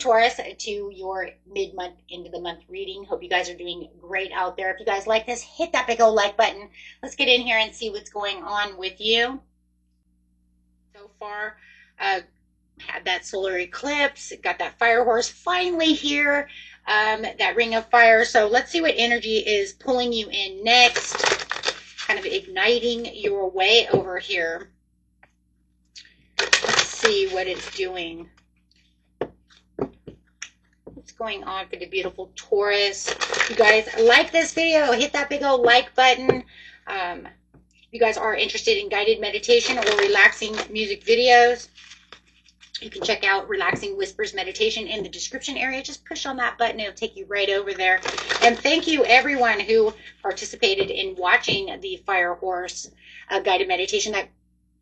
Taurus, to your mid-month, end of the month reading. Hope you guys are doing great out there. If you guys like this, hit that big old like button. Let's get in here and see what's going on with you. So far, had that solar eclipse, got that fire horse finally here, that ring of fire. So let's see what energy is pulling you in next, kind of igniting your way over here. Let's see what it's doing. What's going on for the beautiful Taurus? If you guys like this video, hit that big old like button. If you guys are interested in guided meditation or relaxing music videos, you can check out Relaxing Whispers Meditation in the description area. Just push on that button. It'll take you right over there. And thank you, everyone who participated in watching the Fire Horse guided meditation. That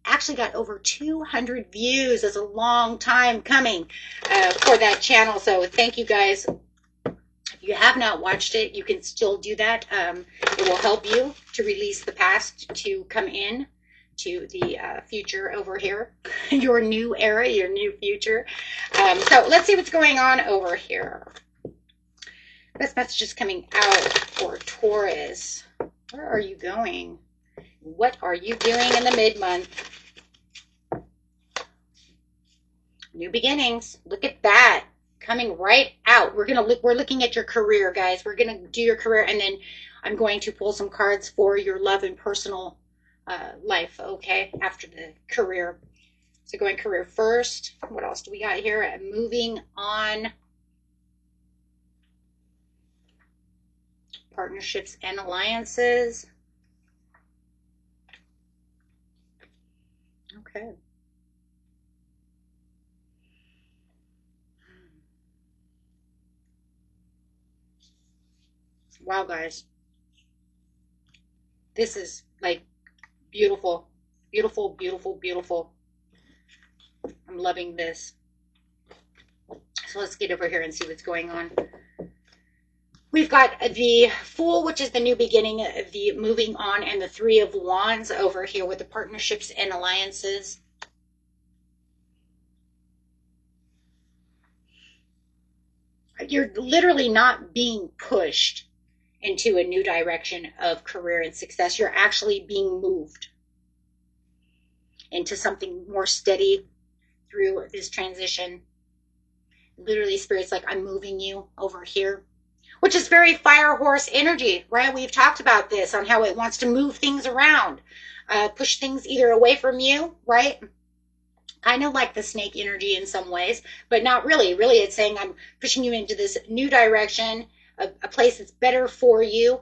actually got over 200 views. It's a long time coming for that channel. So thank you, guys. If you have not watched it, you can still do that. It will help you to release the past to come in to the future over here, your new era, your new future. So let's see what's going on over here. Best messages coming out for Taurus. Where are you going? What are you doing in the mid-month? New beginnings. Look at that. Coming right out. We're looking at your career, guys. We're gonna do your career, and then I'm going to pull some cards for your love and personal life, okay, after the career. So going career first. What else do we got here? Moving on. Partnerships and alliances. Okay. Wow, guys. This is like beautiful, beautiful, beautiful, beautiful. I'm loving this. So let's get over here and see what's going on. We've got the Fool, which is the new beginning, the moving on, and the Three of Wands over here with the partnerships and alliances. You're literally not being pushed into a new direction of career and success. You're actually being moved into something more steady through this transition. Literally, Spirit's like, I'm moving you over here, which is very Fire Horse energy, right? We've talked about this on how it wants to move things around, push things either away from you, right? Kind of like the snake energy in some ways, but not really. Really, it's saying I'm pushing you into this new direction, a place that's better for you.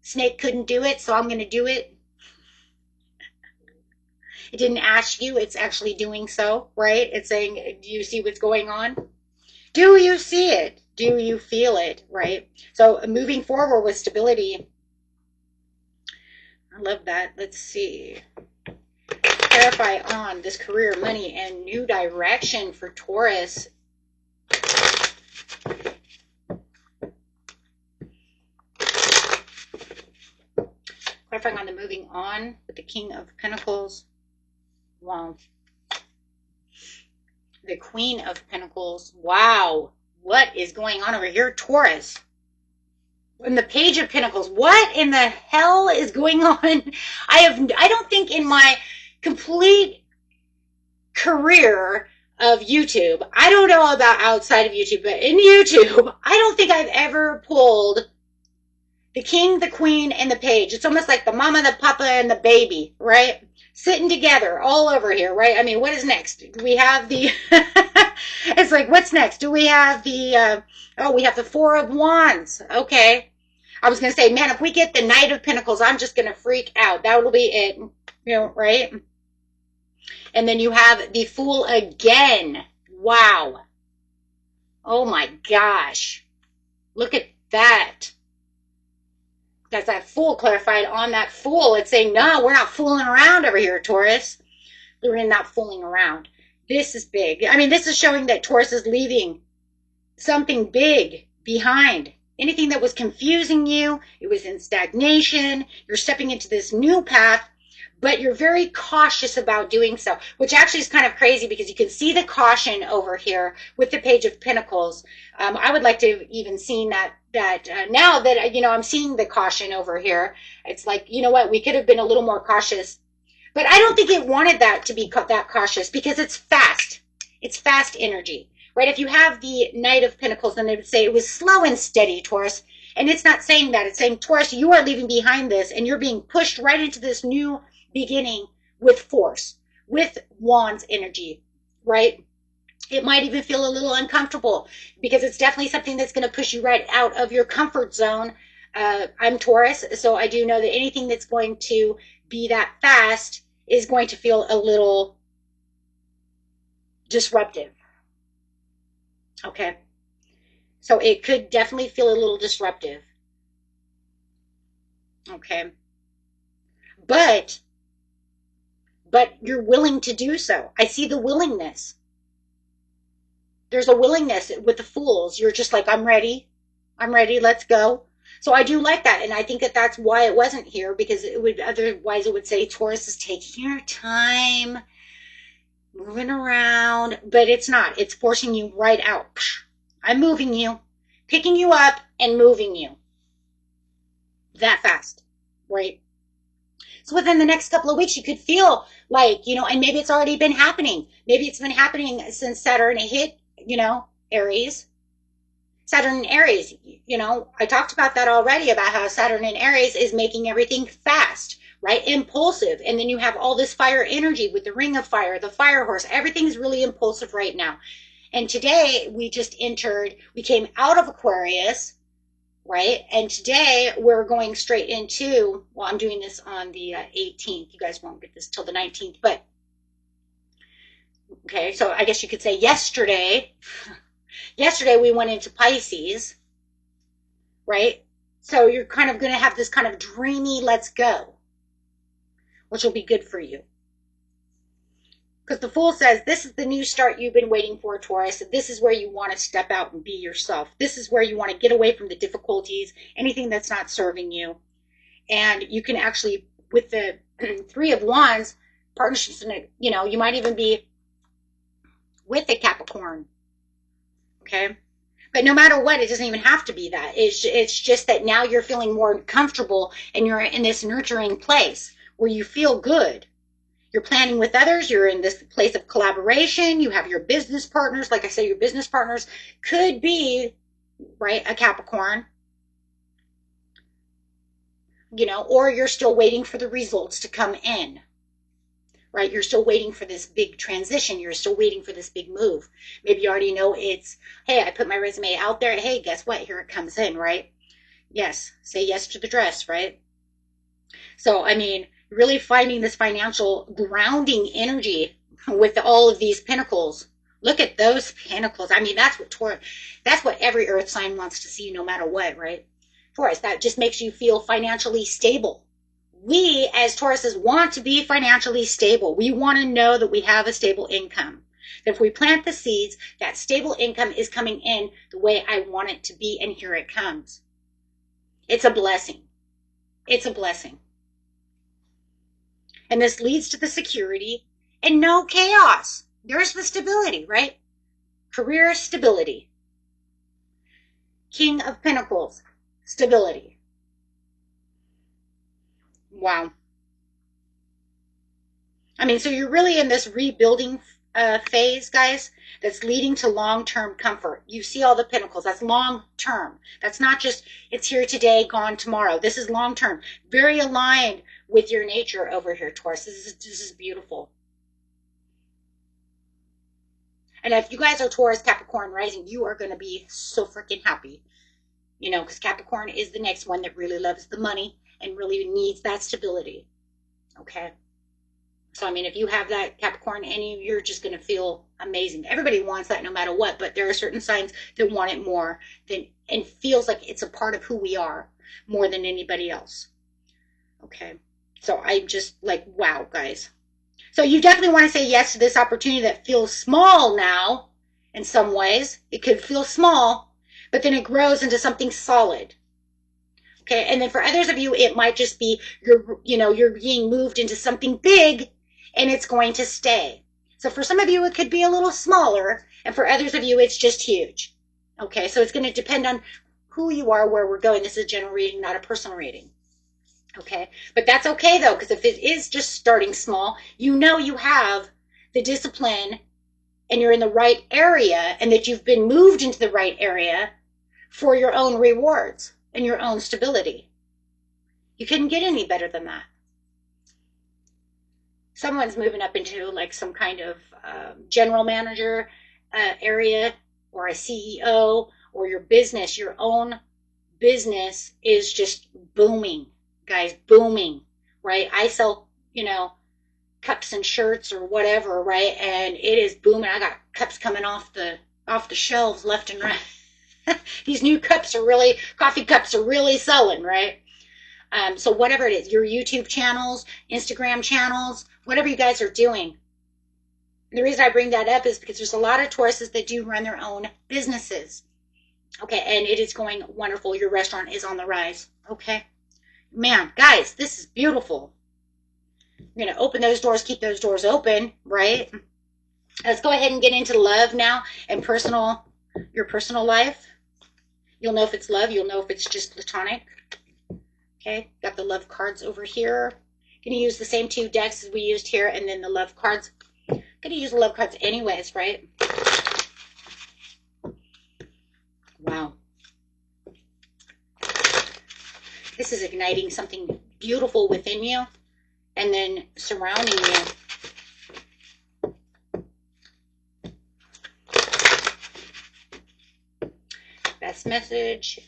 Snake couldn't do it, so I'm going to do it. It didn't ask you, it's actually doing so, right? It's saying, do you see what's going on? Do you see it? Do you feel it, right? So moving forward with stability. I love that. Let's see. Clarify on this career, money, and new direction for Taurus. Clarifying on the moving on with the King of Pentacles. Wow. The Queen of Pentacles. Wow. What is going on over here, Taurus? And the Page of Pentacles. What in the hell is going on? I don't think in my complete career of YouTube, I don't know about outside of YouTube, but in YouTube, I don't think I've ever pulled the King, the Queen, and the Page. It's almost like the mama, the papa, and the baby, right? Sitting together all over here, right? I mean, what is next? Do we have the... It's like, what's next? Do we have the... oh, we have the Four of Wands. Okay. I was going to say, man, if we get the Knight of Pentacles, I'm just going to freak out. That will be it. You know, right? And then you have the Fool again. Wow. Oh, my gosh. Look at that. That's that Fool clarified on that Fool. It's saying, no, we're not fooling around over here, Taurus. We're not fooling around. This is big. I mean, this is showing that Taurus is leaving something big behind. Anything that was confusing you, it was in stagnation. You're stepping into this new path, but you're very cautious about doing so, which actually is kind of crazy because you can see the caution over here with the Page of Pentacles. I would like to even seen that now that, you know, I'm seeing the caution over here. It's like, you know what, we could have been a little more cautious, but I don't think it wanted that to be that cautious because it's fast. It's fast energy, right? If you have the Knight of Pentacles, then they would say it was slow and steady, Taurus. And it's not saying that. It's saying, Taurus, you are leaving behind this and you're being pushed right into this new beginning with force, with Wands energy, right? It might even feel a little uncomfortable because it's definitely something that's going to push you right out of your comfort zone. I'm Taurus, so I do know that anything that's going to be that fast is going to feel a little disruptive. Okay. So it could definitely feel a little disruptive. Okay. But you're willing to do so. I see the willingness. There's a willingness with the Fools. You're just like, I'm ready. I'm ready. Let's go. So I do like that. And I think that that's why it wasn't here, because it would, otherwise it would say Taurus is taking your time, moving around, but it's not. It's forcing you right out. I'm moving you, picking you up and moving you that fast, right? So within the next couple of weeks, you could feel like, you know, and maybe it's already been happening. Maybe it's been happening since Saturn hit, you know, Aries. Saturn in Aries, you know, I talked about that already, about how Saturn in Aries is making everything fast, right? Impulsive. And then you have all this fire energy with the Ring of Fire, the Fire Horse. Everything's really impulsive right now. And today we just entered, we came out of Aquarius, right? And today we're going straight into, well, I'm doing this on the 18th. You guys won't get this till the 19th, but okay. So I guess you could say yesterday we went into Pisces, right? So you're kind of going to have this kind of dreamy, let's go, which will be good for you. Because the Fool says, this is the new start you've been waiting for, Taurus. This is where you want to step out and be yourself. This is where you want to get away from the difficulties, anything that's not serving you. And you can actually, with the Three of Wands, partnerships, you know, you might even be with a Capricorn. Okay? But no matter what, it doesn't even have to be that. It's just that now you're feeling more comfortable and you're in this nurturing place where you feel good. You're planning with others. You're in this place of collaboration. You have your business partners. Like I say, your business partners could be, right, a Capricorn, you know, or you're still waiting for the results to come in, right? You're still waiting for this big transition. You're still waiting for this big move. Maybe you already know it's, hey, I put my resume out there. Hey, guess what? Here it comes in, right? Yes. Say yes to the dress, right? So, I mean, really finding this financial grounding energy with all of these pentacles. Look at those pentacles. I mean, that's what every earth sign wants to see no matter what, right? Taurus, that just makes you feel financially stable. We as Tauruses want to be financially stable. We want to know that we have a stable income. That if we plant the seeds, that stable income is coming in the way I want it to be, and here it comes. It's a blessing. It's a blessing. And this leads to the security and no chaos. There's the stability, right? Career stability. King of Pentacles, stability. Wow. I mean, so you're really in this rebuilding phase, guys, that's leading to long-term comfort. You see all the pentacles. That's long-term. That's not just, it's here today, gone tomorrow. This is long-term. Very aligned with your nature over here, Taurus. This is beautiful. And if you guys are Taurus, Capricorn rising, you are going to be so freaking happy. You know, because Capricorn is the next one that really loves the money and really needs that stability. Okay? So, I mean, if you have that Capricorn in you, you're just going to feel amazing. Everybody wants that no matter what, but there are certain signs that want it more than, and feels like it's a part of who we are more than anybody else. Okay. So I'm just like, wow, guys. So you definitely want to say yes to this opportunity that feels small now in some ways. It could feel small, but then it grows into something solid. Okay. And then for others of you, it might just be you're being moved into something big and it's going to stay. So for some of you, it could be a little smaller. And for others of you, it's just huge. Okay. So it's going to depend on who you are, where we're going. This is a general reading, not a personal reading. Okay. But that's okay though, because if it is just starting small, you know you have the discipline and you're in the right area and that you've been moved into the right area for your own rewards and your own stability. You couldn't get any better than that. Someone's moving up into like some kind of general manager area or a CEO, or your business, your own business is just booming, guys, booming, right? I sell, cups and shirts or whatever, right? And it is booming. I got cups coming off the shelves left and right. These new coffee cups are really selling, right? So whatever it is, your YouTube channels, Instagram channels, whatever you guys are doing. The reason I bring that up is because there's a lot of Tauruses that do run their own businesses. Okay, and it is going wonderful. Your restaurant is on the rise. Okay. Man, guys, this is beautiful. You're going to open those doors, keep those doors open, right? Let's go ahead and get into love now and your personal life. You'll know if it's love. You'll know if it's just platonic. Okay, got the love cards over here. Going to use the same 2 decks as we used here, and then the love cards. Going to use the love cards anyways, right? Wow. This is igniting something beautiful within you and then surrounding you. Best message,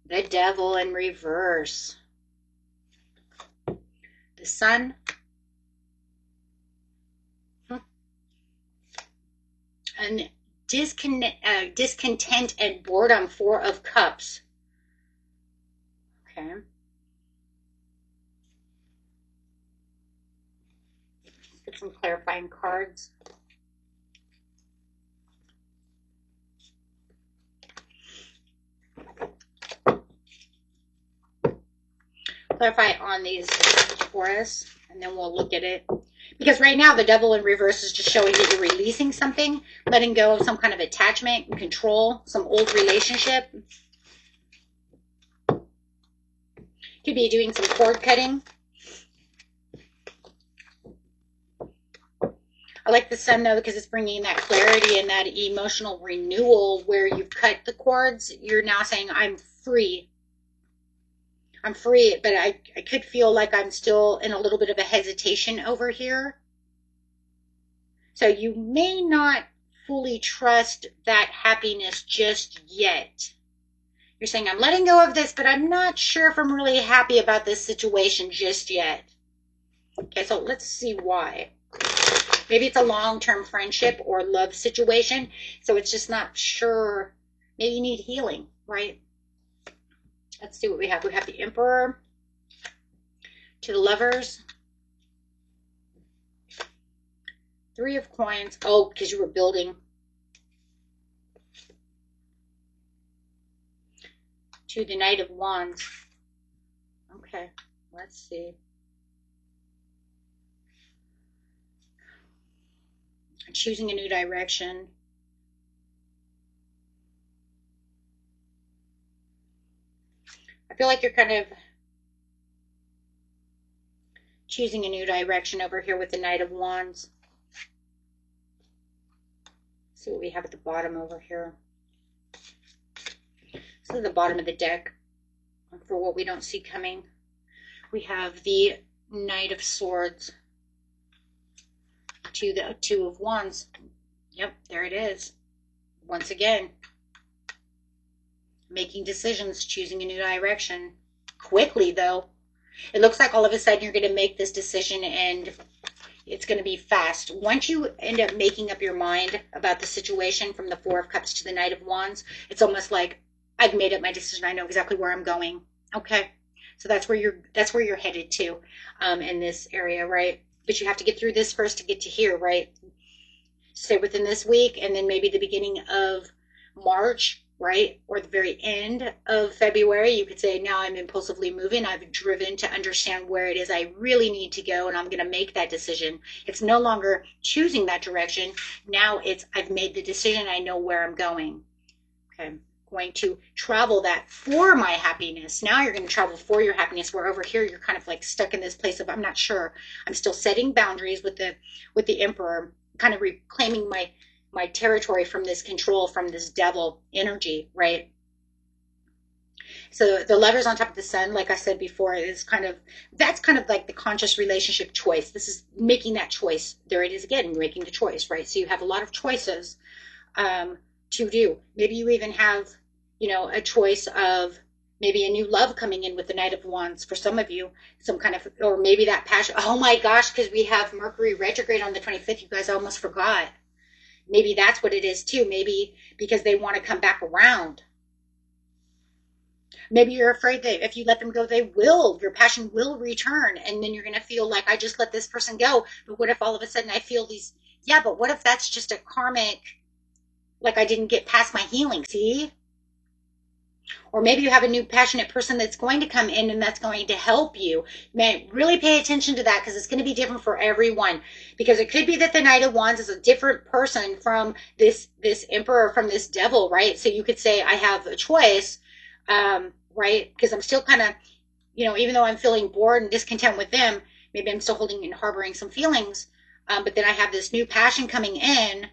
the devil in reverse. The sun. And discontent and boredom, 4 of Cups. Okay. Let's get some clarifying cards. Clarify on these Taurus, and then we'll look at it. Because right now, the devil in reverse is just showing that you're releasing something, letting go of some kind of attachment and control, some old relationship. Could be doing some cord cutting. I like the sun, though, because it's bringing that clarity and that emotional renewal where you've cut the cords. You're now saying, I'm free. I'm free, but I could feel like I'm still in a little bit of a hesitation over here. So you may not fully trust that happiness just yet. You're saying, I'm letting go of this, but I'm not sure if I'm really happy about this situation just yet. Okay, so let's see why. Maybe it's a long-term friendship or love situation, so it's just not sure. Maybe you need healing, right? Let's see what we have. We have the Emperor, to the Lovers, 3 of Coins. Oh, because you were building. To the Knight of Wands. Okay, let's see. Choosing a new direction. I feel like you're kind of choosing a new direction over here with the Knight of Wands. Let's see what we have at the bottom over here. This is the bottom of the deck for what we don't see coming. We have the Knight of Swords to the 2 of Wands. Yep, there it is. Once again, making decisions, choosing a new direction. Quickly, though. It looks like all of a sudden you're going to make this decision and it's going to be fast. Once you end up making up your mind about the situation from the 4 of Cups to the Knight of Wands, it's almost like I've made up my decision. I know exactly where I'm going. Okay. So that's where you're headed to in this area, right? But you have to get through this first to get to here, right? Stay within this week and then maybe the beginning of March right? Or the very end of February, you could say, now I'm impulsively moving. I've driven to understand where it is I really need to go, and I'm going to make that decision. It's no longer choosing that direction. Now it's, I've made the decision. I know where I'm going. Okay. I'm going to travel that for my happiness. Now you're going to travel for your happiness, where over here you're kind of like stuck in this place of, I'm not sure. I'm still setting boundaries with the Emperor, kind of reclaiming my territory from this control, from this devil energy, right? So the Lovers on top of the Sun, like I said before, is kind of, that's kind of like the conscious relationship choice. This is making that choice. There it is again, making the choice, right? So you have a lot of choices to do. Maybe you even have, you know, a choice of maybe a new love coming in with the Knight of Wands for some of you, some kind of, or maybe that passion. Oh my gosh, because we have Mercury retrograde on the 25th. You guys, I almost forgot. Maybe that's what it is too. Maybe because they want to come back around. Maybe you're afraid that if you let them go, your passion will return. And then you're going to feel like, I just let this person go. But what if all of a sudden I feel these, yeah, but what if that's just a karmic, like I didn't get past my healing, see? Or maybe you have a new passionate person that's going to come in and that's going to help you. Man, really pay attention to that, because it's going to be different for everyone. Because it could be that the Knight of Wands is a different person from this Emperor, from this devil, right? So you could say, I have a choice, right? Because I'm still kind of, you know, even though I'm feeling bored and discontent with them, maybe I'm still holding and harboring some feelings. But then I have this new passion coming in.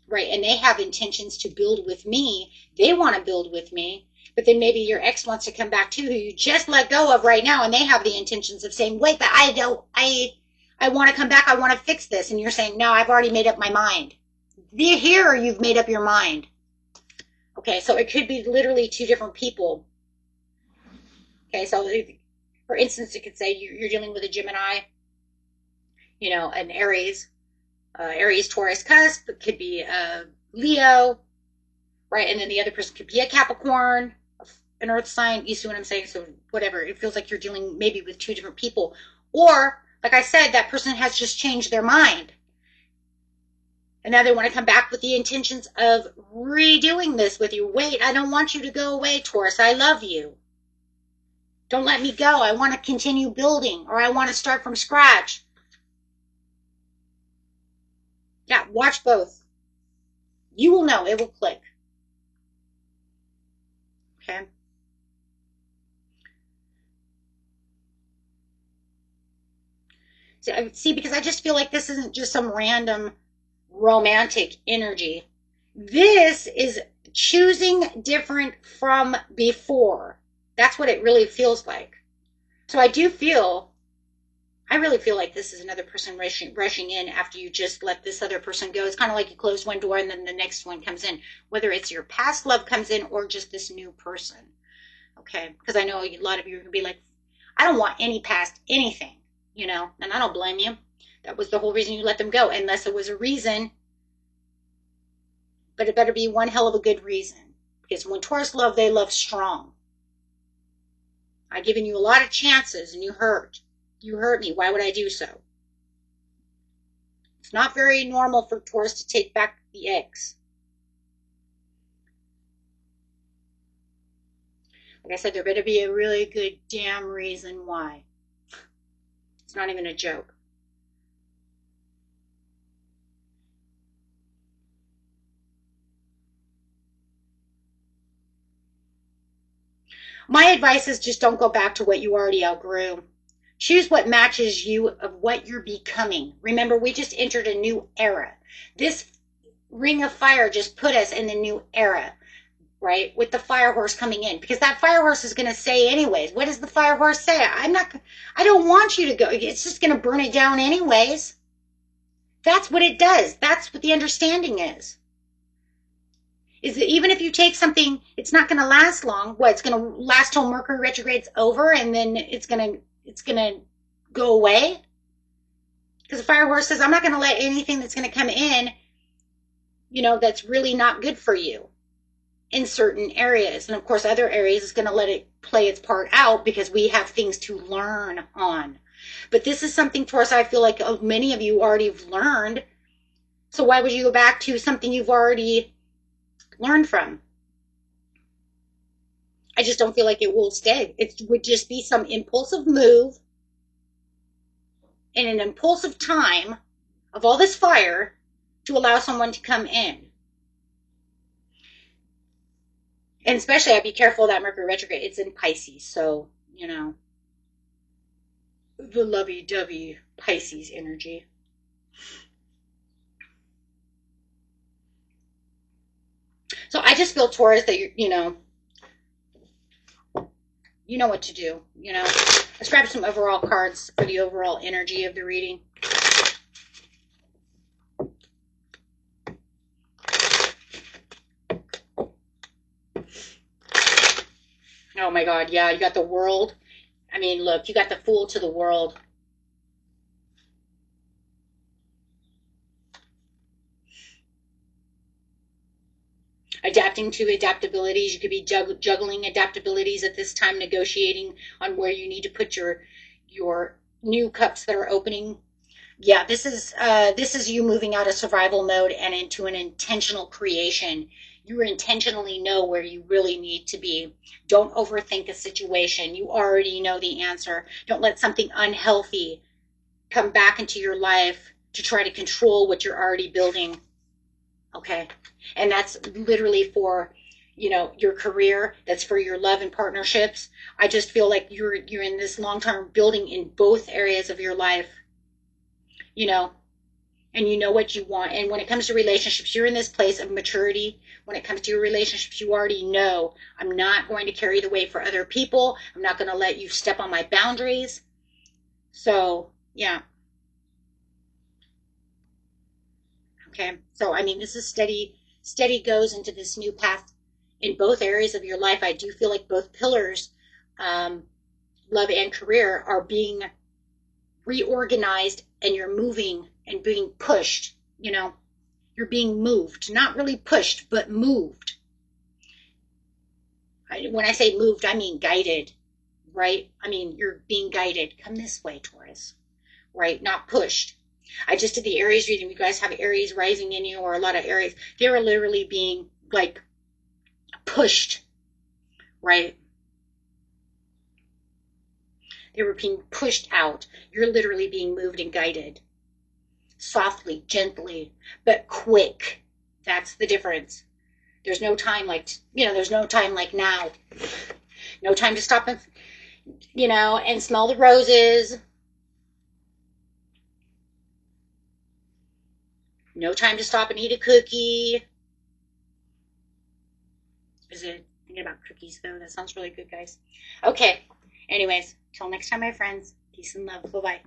Right, and they have intentions to build with me. They want to build with me. But then maybe your ex wants to come back too, who you just let go of right now, and they have the intentions of saying, wait, but I want to come back. I want to fix this. And you're saying, no, I've already made up my mind. Here, you've made up your mind. Okay, so it could be literally two different people. Okay, so for instance, it could say you're dealing with a Gemini, you know, an Aries, Aries, Taurus cusp. It could be a Leo, right? And then the other person could be a Capricorn, an Earth sign. You see what I'm saying? So whatever. It feels like you're dealing maybe with two different people. Or, like I said, that person has just changed their mind. And now they want to come back with the intentions of redoing this with you. Wait, I don't want you to go away, Taurus. I love you. Don't let me go. I want to continue building, or I want to start from scratch. Yeah, watch both. You will know. It will click. Okay. See, because I just feel like this isn't just some random romantic energy. This is choosing different from before. That's what it really feels like. So I really feel like this is another person rushing in after you just let this other person go. It's kind of like you close one door and then the next one comes in, whether it's your past love comes in or just this new person. Okay, because I know a lot of you are going to be like, I don't want any past anything, you know, and I don't blame you. That was the whole reason you let them go, unless it was a reason. But it better be one hell of a good reason. Because when Taurus love, they love strong. I've given you a lot of chances and you hurt. You hurt me. Why would I do so? It's not very normal for Taurus to take back the ex. Like I said, there better be a really good damn reason why. It's not even a joke. My advice is just don't go back to what you already outgrew. Choose what matches you of what you're becoming. Remember, we just entered a new era. This ring of fire just put us in the new era, right? With the fire horse coming in, because that fire horse is going to say anyways. What does the fire horse say? I don't want you to go. It's just going to burn it down anyways. That's what it does. That's what the understanding is that even if you take something, it's not going to last long. What, it's going to last till Mercury retrograde's over and then it's going to go away? Because the fire horse says, I'm not going to let anything that's going to come in, you know, that's really not good for you in certain areas. And of course, other areas is going to let it play its part out because we have things to learn on. But this is something, Taurus, I feel like many of you already have learned. So why would you go back to something you've already learned from? I just don't feel like it will stay. It would just be some impulsive move in an impulsive time of all this fire to allow someone to come in. And especially, I'd be careful that Mercury retrograde. It's in Pisces, so, you know, the lovey-dovey Pisces energy. So I just feel, Taurus, that you know what to do. Let's grab some overall cards for the overall energy of the reading. Oh my God, yeah, you got the World. I mean, look, you got the Fool to the World. Adapting to adaptabilities. You could be juggling adaptabilities at this time, negotiating on where you need to put your new cups that are opening. Yeah, this is you moving out of survival mode and into an intentional creation. You intentionally know where you really need to be. Don't overthink a situation. You already know the answer. Don't let something unhealthy come back into your life to try to control what you're already building. Okay. And that's literally for, your career. That's for your love and partnerships. I just feel like you're in this long-term building in both areas of your life, and you know what you want. And when it comes to relationships, you're in this place of maturity. When it comes to your relationships, you already know, I'm not going to carry the weight for other people. I'm not going to let you step on my boundaries. So, yeah. Okay. So, I mean, this is steady goes into this new path in both areas of your life. I do feel like both pillars, um, love and career, are being reorganized, and you're moving and being pushed. You're being moved, not really pushed, but moved. When I say moved, I mean guided, right? I mean, you're being guided. Come this way, Taurus, right? Not pushed. I just did the Aries reading. You guys have Aries rising in you, or a lot of Aries. They were literally being like pushed, right? They were being pushed out. You're literally being moved and guided. Softly, gently, but quick. That's the difference. There's no time there's no time like now. No time to stop and smell the roses. No time to stop and eat a cookie. Is it thinking about cookies though? That sounds really good, guys. Okay. Anyways, till next time, my friends. Peace and love. Bye-bye.